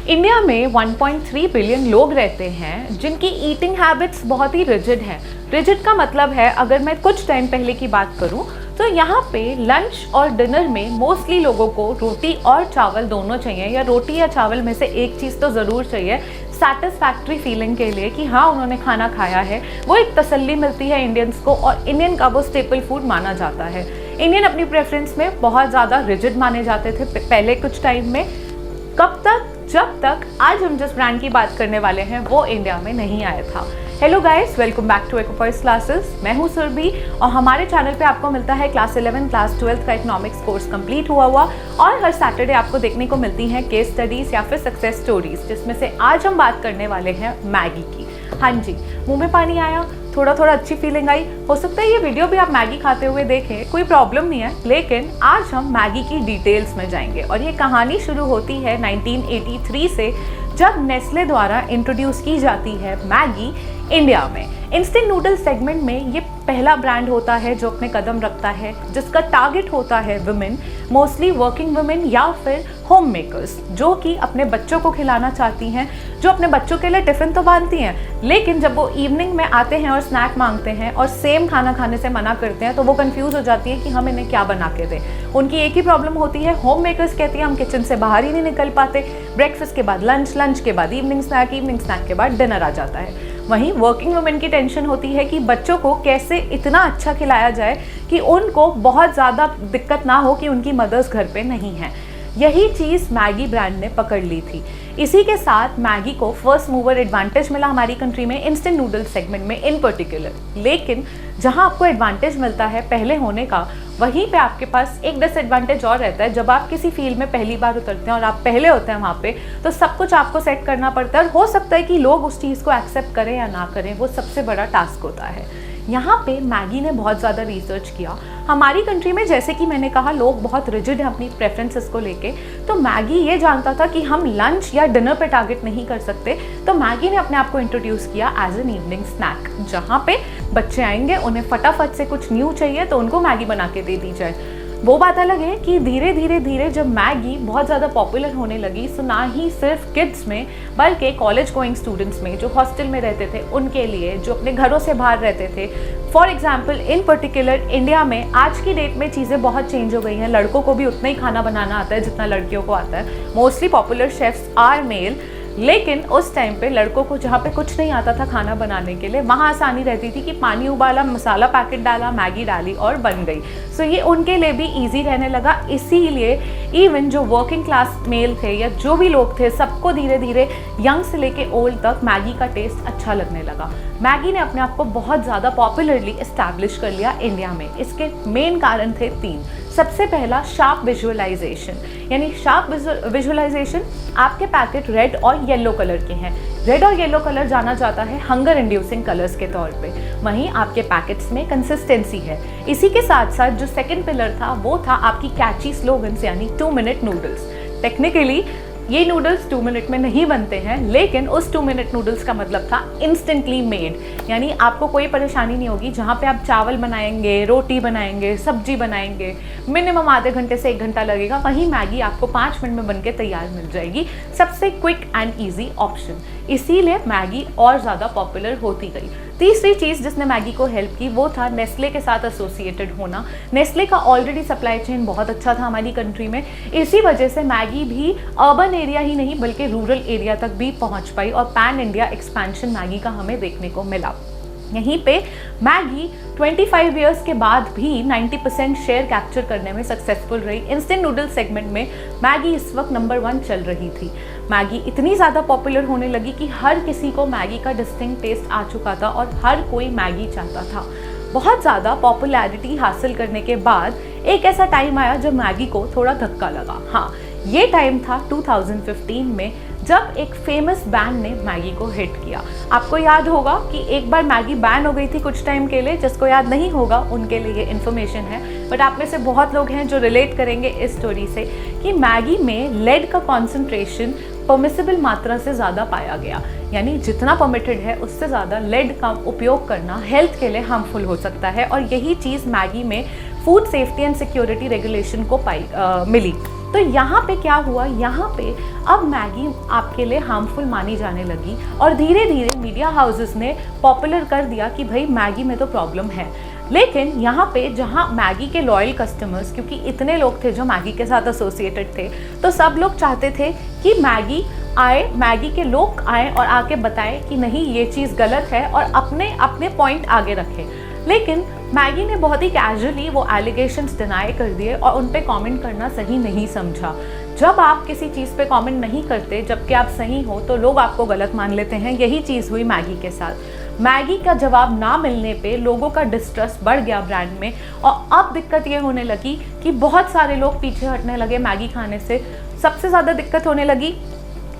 India में 1.3 billion लोग रहते हैं जिनकी ईटिंग हैबिट्स बहुत ही रिजिड हैं। रिजिड का मतलब है, अगर मैं कुछ टाइम पहले की बात करूं तो यहाँ पे लंच और डिनर में मोस्टली लोगों को रोटी और चावल दोनों चाहिए, या रोटी या चावल में से एक चीज़ तो ज़रूर चाहिए सेटिस्फैक्ट्री फीलिंग के लिए कि हाँ उन्होंने खाना खाया है। वो एक तसल्ली मिलती है इंडियंस को, और इंडियन का वो स्टेपल फूड माना जाता है। इंडियन अपनी प्रेफरेंस में बहुत ज़्यादा रिजिड माने जाते थे पहले कुछ टाइम में। कब तक? जब तक आज हम जिस ब्रांड की बात करने वाले हैं वो इंडिया में नहीं आया था। Hello guys, welcome back to एक्वापर्स क्लासेस। मैं हूं सुरभि और हमारे चैनल पे आपको मिलता है क्लास 11 क्लास 12 का इकोनॉमिक्स कोर्स कंप्लीट हुआ और हर सैटरडे आपको देखने को मिलती हैं केस स्टडीज या फिर सक्सेस स्टोरीज, जिसमें से आज हम बात करने वाले हैं मैगी की। हाँ जी, मुंह में पानी आया, थोड़ा अच्छी फीलिंग आई। हो सकता है ये वीडियो भी आप मैगी खाते हुए देखें, कोई प्रॉब्लम नहीं है, लेकिन आज हम मैगी की डिटेल्स में जाएंगे। और ये कहानी शुरू होती है 1983 से, जब नेस्ले द्वारा इंट्रोड्यूस की जाती है मैगी इंडिया में। इंस्टेंट नूडल सेगमेंट में ये पहला ब्रांड होता है जो अपने कदम रखता है, जिसका टारगेट होता है वुमेन, मोस्टली वर्किंग वुमेन या फिर होम मेकर्स, जो कि अपने बच्चों को खिलाना चाहती हैं, जो अपने बच्चों के लिए टिफ़िन तो बांधती हैं, लेकिन जब वो इवनिंग में आते हैं और स्नैक मांगते हैं और सेम खाना खाने से मना करते हैं तो वो कंफ्यूज हो जाती है कि हम इन्हें क्या बना के दें। उनकी एक ही प्रॉब्लम होती है, होम मेकर्स कहती है हम किचन से बाहर ही नहीं निकल पाते। ब्रेकफास्ट के बाद लंच, लंच के बाद इवनिंग स्नैक के बाद डिनर आ जाता है। वहीं वर्किंग वुमेन की टेंशन होती है कि बच्चों को कैसे इतना अच्छा खिलाया जाए कि उनको बहुत ज़्यादा दिक्कत ना हो कि उनकी मदर्स घर पे नहीं है। यही चीज़ मैगी ब्रांड ने पकड़ ली थी। इसी के साथ मैगी को फर्स्ट मूवर एडवांटेज मिला हमारी कंट्री में, इंस्टेंट नूडल सेगमेंट में इन पर्टिकुलर। लेकिन जहां आपको एडवांटेज मिलता है पहले होने का, वहीं पे आपके पास एक डिसएडवांटेज और रहता है। जब आप किसी फील्ड में पहली बार उतरते हैं और आप पहले होते हैं वहाँ पे, तो सब कुछ आपको सेट करना पड़ता है और हो सकता है कि लोग उस चीज़ को एक्सेप्ट करें या ना करें, वो सबसे बड़ा टास्क होता है। यहाँ पे मैगी ने बहुत ज़्यादा रिसर्च किया। हमारी कंट्री में जैसे कि मैंने कहा, लोग बहुत रिजिड हैं अपनी प्रेफरेंसेस को लेके, तो मैगी ये जानता था कि हम लंच या डिनर पे टारगेट नहीं कर सकते, तो मैगी ने अपने आप को इंट्रोड्यूस किया एज एन इवनिंग स्नैक, जहाँ पे बच्चे आएंगे, उन्हें फटाफट से कुछ न्यू चाहिए तो उनको मैगी बना के दे दी जाए। वो बात अलग है कि धीरे धीरे जब मैगी बहुत ज़्यादा पॉपुलर होने लगी, तो ना ही सिर्फ किड्स में बल्कि कॉलेज गोइंग स्टूडेंट्स में, जो हॉस्टल में रहते थे उनके लिए, जो अपने घरों से बाहर रहते थे। For example in particular India में आज की डेट में चीज़ें बहुत चेंज हो गई हैं। लड़कों को भी उतना ही खाना बनाना आता है जितना लड़कियों को आता है। Mostly popular chefs are male, लेकिन उस टाइम पे लड़कों को जहाँ पे कुछ नहीं आता था खाना बनाने के लिए, वहाँ आसानी रहती थी कि पानी उबाला, मसाला पैकेट डाला, मैगी डाली और बन गई। सो ये उनके लिए भी इजी रहने लगा। इसीलिए इवन जो वर्किंग क्लास मेल थे या जो भी लोग थे, सबको धीरे धीरे यंग से लेके ओल्ड तक मैगी का टेस्ट अच्छा लगने लगा। मैगी ने अपने आप को बहुत ज़्यादा पॉपुलरली इस्टेब्लिश कर लिया इंडिया में। इसके मेन कारण थे 3। सबसे पहला, शार्प विजुअलाइजेशन, यानी शार्प विजुअलाइजेशन। आपके पैकेट रेड और येलो कलर के हैं। रेड और येलो कलर जाना जाता है हंगर इंड्यूसिंग कलर्स के तौर पे। वहीं आपके पैकेट्स में कंसिस्टेंसी है। इसी के साथ साथ जो सेकंड पिलर था वो था आपकी कैची स्लोगन्स, यानी 2 मिनट नूडल्स। टेक्निकली ये नूडल्स 2 मिनट में नहीं बनते हैं, लेकिन उस 2 मिनट नूडल्स का मतलब था इंस्टेंटली मेड, यानी आपको कोई परेशानी नहीं होगी। जहाँ पे आप चावल बनाएंगे, रोटी बनाएंगे, सब्जी बनाएंगे, मिनिमम आधे घंटे से 1 घंटा लगेगा, वहीं मैगी आपको 5 मिनट में बनके तैयार मिल जाएगी। सबसे क्विक एंड ईजी ऑप्शन, इसीलिए मैगी और ज़्यादा पॉपुलर होती गई। तीसरी चीज़ जिसने मैगी को हेल्प की वो था नेस्ले के साथ एसोसिएटेड होना। नेस्ले का ऑलरेडी सप्लाई चेन बहुत अच्छा था हमारी कंट्री में, इसी वजह से मैगी भी अर्बन एरिया ही नहीं बल्कि रूरल एरिया तक भी पहुंच पाई और पैन इंडिया एक्सपेंशन मैगी का हमें देखने को मिला। यहीं पे मैगी 25 इयर्स के बाद भी 90% शेयर कैप्चर करने में सक्सेसफुल रही। इंस्टेंट नूडल सेगमेंट में मैगी इस वक्त नंबर 1 चल रही थी। मैगी इतनी ज़्यादा पॉपुलर होने लगी कि हर किसी को मैगी का डिस्टिंक्ट टेस्ट आ चुका था और हर कोई मैगी चाहता था। बहुत ज़्यादा पॉपुलैरिटी हासिल करने के बाद एक ऐसा टाइम आया जब मैगी को थोड़ा धक्का लगा। हाँ, ये टाइम था 2015 में, जब एक फेमस बैंड ने मैगी को हिट किया। आपको याद होगा कि एक बार मैगी बैन हो गई थी कुछ टाइम के लिए। जिसको याद नहीं होगा उनके लिए ये इन्फॉर्मेशन है, बट आप में से बहुत लोग हैं जो रिलेट करेंगे इस स्टोरी से कि मैगी में लेड का कॉन्सेंट्रेशन परमिसिबल मात्रा से ज़्यादा पाया गया, यानी जितना परमिटेड है उससे ज़्यादा लेड का उपयोग करना हेल्थ के लिए हार्मफुल हो सकता है। और यही चीज़ मैगी में food safety and security regulation को मिली। तो यहाँ पे क्या हुआ, यहाँ पे अब मैगी आपके लिए हार्मफुल मानी जाने लगी और धीरे धीरे मीडिया हाउसेस ने पॉपुलर कर दिया कि भाई मैगी में तो प्रॉब्लम है। लेकिन यहाँ पे जहाँ मैगी के लॉयल कस्टमर्स, क्योंकि इतने लोग थे जो मैगी के साथ एसोसिएटेड थे, तो सब लोग चाहते थे कि मैगी के लोग आए और आके बताएं कि नहीं ये चीज़ गलत है और अपने अपने पॉइंट आगे रखें। लेकिन मैगी ने बहुत ही कैजुअली वो एलिगेशंस डिनाई कर दिए और उन पे कमेंट करना सही नहीं समझा। जब आप किसी चीज़ पे कमेंट नहीं करते जबकि आप सही हो तो लोग आपको गलत मान लेते हैं। यही चीज़ हुई मैगी के साथ। मैगी का जवाब ना मिलने पे लोगों का डिस्ट्रस्ट बढ़ गया ब्रांड में और अब दिक्कत ये होने लगी कि बहुत सारे लोग पीछे हटने लगे मैगी खाने से। सबसे ज़्यादा दिक्कत होने लगी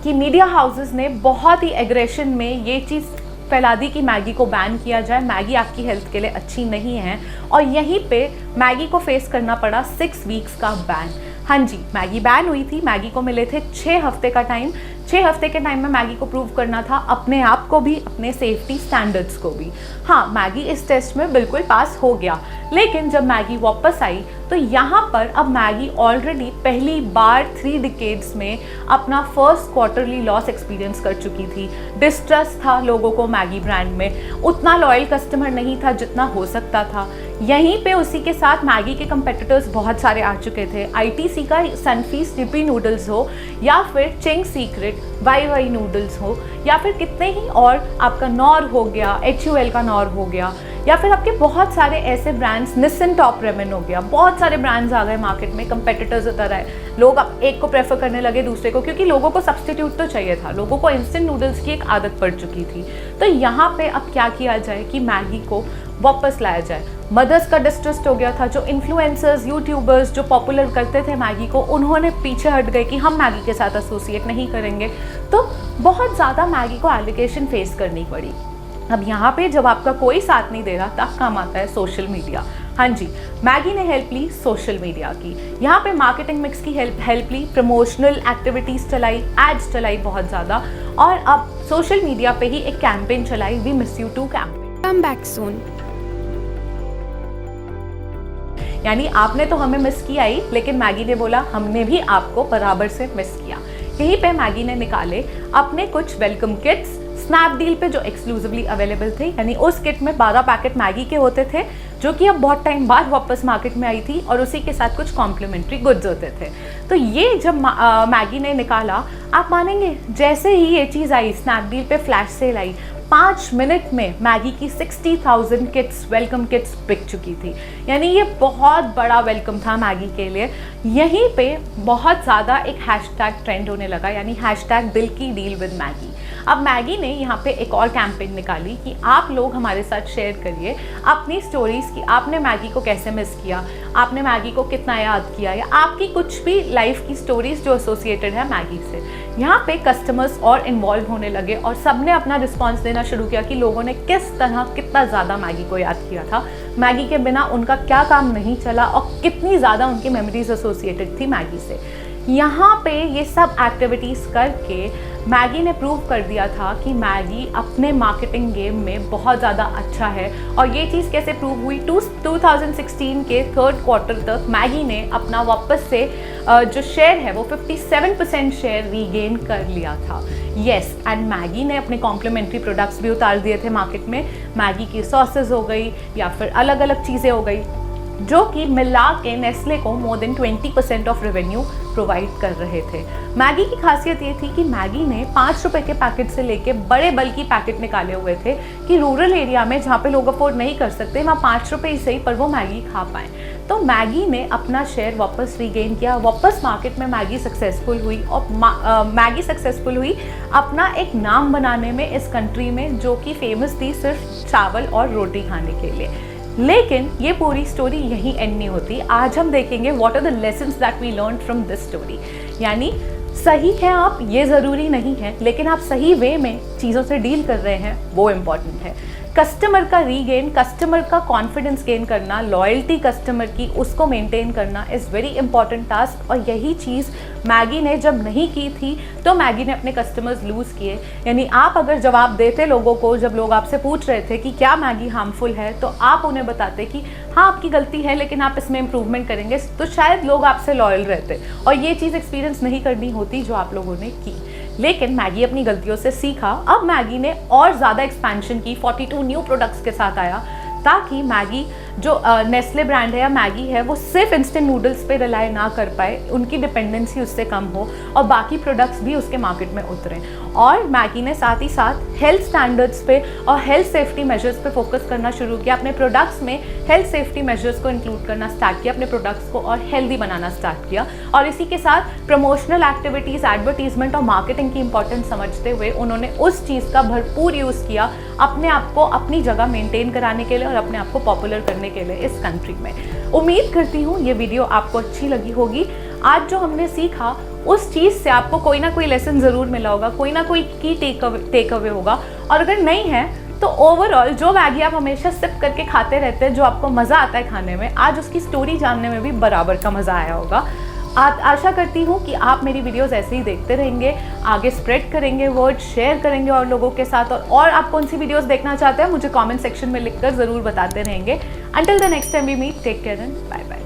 कि मीडिया हाउसेस ने बहुत ही एग्रेशन में ये चीज़ फैला दी कि मैगी को बैन किया जाए, मैगी आपकी हेल्थ के लिए अच्छी नहीं है। और यहीं पे मैगी को फेस करना पड़ा 6 वीक्स का बैन। हाँ जी, मैगी बैन हुई थी। मैगी को मिले थे 6 हफ्ते का टाइम। 6 हफ्ते के टाइम में मैगी को प्रूव करना था अपने आप को भी, अपने सेफ्टी स्टैंडर्ड्स को भी। हाँ, मैगी इस टेस्ट में बिल्कुल पास हो गया। लेकिन जब मैगी वापस आई तो यहाँ पर अब मैगी ऑलरेडी पहली बार 3 डिकेड्स में अपना फर्स्ट क्वार्टरली लॉस एक्सपीरियंस कर चुकी थी। डिस्ट्रस्ट था लोगों को मैगी ब्रांड में, उतना लॉयल कस्टमर नहीं था जितना हो सकता था। यहीं पे उसी के साथ मैगी के कंपेटिटर्स बहुत सारे आ चुके थे। आईटीसी का सनफीस्ट यिप्पी नूडल्स हो या फिर Ching's secret Wai Wai noodles हो या फिर कितने ही और, आपका नॉर हो गया, HUL का नॉर हो गया, या फिर आपके बहुत सारे ऐसे ब्रांड्स, निस्सिन टॉप रेमन हो गया। बहुत सारे ब्रांड्स आ गए मार्केट में, कंपेटिटर्स उतर आए। लोग अब एक को प्रेफर करने लगे दूसरे को, क्योंकि लोगों को सब्स्टिट्यूट तो चाहिए था। लोगों को इंस्टेंट नूडल्स की एक आदत पड़ चुकी थी। तो यहाँ पे अब क्या किया जाए कि मैगी को वापस लाया जाए। मदर्स का डिस्ट्रस्ट हो गया था। जो इन्फ्लुएंसर्स, यूट्यूबर्स जो पॉपुलर करते थे मैगी को, उन्होंने पीछे हट गए कि हम मैगी के साथ एसोसिएट नहीं करेंगे। तो बहुत ज़्यादा मैगी को एलिगेशन फेस करनी पड़ी। अब यहाँ पे जब आपका कोई साथ नहीं दे रहा तब काम आता है सोशल मीडिया। हाँ जी, मैगी ने हेल्प ली सोशल मीडिया की। यहाँ पे मार्केटिंग मिक्स की हेल्प ली, प्रमोशनल एक्टिविटीज़ चलाई, एड्स चलाई बहुत ज़्यादा, और अब सोशल मीडिया पे ही एक कैंपेन चलाई, we miss you too campaign. Come back soon. यानी आपने तो हमें मिस किया ही, लेकिन मैगी ने बोला हमने भी आपको बराबर से मिस किया। यहीं पे मैगी ने निकाले अपने कुछ वेलकम किट्स स्नैपडील पे जो एक्सक्लूसिवली अवेलेबल थे। यानी उस किट में 12 पैकेट मैगी के होते थे जो कि अब बहुत टाइम बाद वापस मार्केट में आई थी, और उसी के साथ कुछ कॉम्प्लीमेंट्री गुड्स होते थे। तो ये जब मैगी ने निकाला, आप मानेंगे जैसे ही ये चीज़ आई, स्नैपडील पे फ्लैश सेल आई, 5 मिनट में मैगी की 60,000 किट्स, वेलकम किट्स बिक चुकी थी। यानी ये बहुत बड़ा वेलकम था मैगी के लिए। यहीं पे बहुत ज़्यादा एक हैशटैग ट्रेंड होने लगा, यानी हैशटैग दिल की डील विद मैगी। अब मैगी ने यहाँ पे एक और कैंपेन निकाली कि आप लोग हमारे साथ शेयर करिए अपनी स्टोरीज़ की, आपने मैगी को कैसे मिस किया, आपने मैगी को कितना याद किया, या आपकी कुछ भी लाइफ की स्टोरीज़ जो एसोसिएटेड है मैगी से। यहाँ पे कस्टमर्स और इन्वॉल्व होने लगे और सबने अपना रिस्पॉन्स देना शुरू किया कि लोगों ने किस तरह कितना ज़्यादा मैगी को याद किया था, मैगी के बिना उनका क्या काम नहीं चला और कितनी ज़्यादा उनकी मेमोरीज एसोसिएटेड थी मैगी से। यहाँ पे ये सब एक्टिविटीज़ करके मैगी ने प्रूव कर दिया था कि मैगी अपने मार्केटिंग गेम में बहुत ज़्यादा अच्छा है। और ये चीज़ कैसे प्रूव हुई, 2016 के 3rd क्वार्टर तक मैगी ने अपना वापस से जो शेयर है वो 57% शेयर रीगेन कर लिया था। येस, एंड मैगी ने अपने कॉम्प्लीमेंट्री प्रोडक्ट्स भी उतार दिए थे मार्केट में। मैगी की सॉसेस हो गई या फिर अलग अलग चीज़ें हो गई, जो कि मिला के नेस्ले को more than 20% of revenue provide कर रहे थे। मैगी की खासियत ये थी कि मैगी ने 5 रुपए के पैकेट से लेके बड़े बल्कि पैकेट निकाले हुए थे कि रूरल एरिया में जहाँ पे लोग अफोर्ड नहीं कर सकते, वहाँ 5 रुपए ही सही पर वो मैगी खा पाएँ। तो मैगी ने अपना शेयर वापस रीगेन किया, वापस मार्केट में मैगी सक्सेसफुल हुई और मैगी सक्सेसफुल हुई अपना एक नाम बनाने में इस कंट्री में, जो कि फेमस थी सिर्फ चावल और रोटी खाने के लिए। लेकिन ये पूरी स्टोरी यहीं एंड नहीं होती। आज हम देखेंगे what are the lessons that we learn from this story. यानी सही है आप, ये ज़रूरी नहीं है, लेकिन आप सही वे में चीज़ों से डील कर रहे हैं, वो इम्पॉर्टेंट है। कस्टमर का रीगेन, कस्टमर का कॉन्फिडेंस गेन करना, लॉयल्टी कस्टमर की उसको मेंटेन करना इज़ वेरी इंपॉर्टेंट टास्क। और यही चीज़ मैगी ने जब नहीं की थी तो मैगी ने अपने कस्टमर्स लूज़ किए। यानी आप अगर जवाब देते लोगों को, जब लोग आपसे पूछ रहे थे कि क्या मैगी हार्मफुल है, तो आप उन्हें बताते कि हाँ आपकी गलती है लेकिन आप इसमें इम्प्रूवमेंट करेंगे, तो शायद लोग आपसे लॉयल रहते। और ये चीज़ एक्सपीरियंस नहीं करनी होती जो आप लोगों ने की। लेकिन मैगी अपनी गलतियों से सीखा। अब मैगी ने और ज़्यादा एक्सपेंशन की, 42 न्यू प्रोडक्ट्स के साथ आया, ताकि मैगी जो नेस्ले ब्रांड है या मैगी है वो सिर्फ इंस्टेंट नूडल्स पे रिलाई ना कर पाए, उनकी डिपेंडेंसी उससे कम हो और बाकी प्रोडक्ट्स भी उसके मार्केट में उतरें। और मैगी ने साथ ही साथ हेल्थ स्टैंडर्ड्स पे और हेल्थ सेफ्टी मेजर्स पे फोकस करना शुरू किया। अपने प्रोडक्ट्स में हेल्थ सेफ्टी मेजर्स को इंक्लूड करना स्टार्ट किया, अपने प्रोडक्ट्स को और हेल्दी बनाना स्टार्ट किया। और इसी के साथ प्रमोशनल एक्टिविटीज़, एडवर्टीजमेंट और मार्केटिंग की इंपॉर्टेंस समझते हुए उन्होंने उस चीज़ का भरपूर यूज़ किया अपने आप को अपनी जगह मेंटेन कराने के लिए और अपने आप को पॉपुलर करने के लिए इस कंट्री में। उम्मीद करती हूँ ये वीडियो आपको अच्छी लगी होगी। आज जो हमने सीखा उस चीज़ से आपको कोई ना कोई लेसन ज़रूर मिला होगा, कोई ना कोई की टेक अवे होगा। और अगर नहीं है तो ओवरऑल जो मैगी आप हमेशा सिप करके खाते रहते हैं, जो आपको मज़ा आता है खाने में, आज उसकी स्टोरी जानने में भी बराबर का मज़ा आया होगा। आशा करती हूँ कि आप मेरी वीडियोस ऐसे ही देखते रहेंगे, आगे स्प्रेड करेंगे वर्ड, शेयर करेंगे और लोगों के साथ। और आप कौन सी वीडियोस देखना चाहते हैं मुझे कमेंट सेक्शन में लिखकर ज़रूर बताते रहेंगे। Until the next time we meet, take care and bye bye.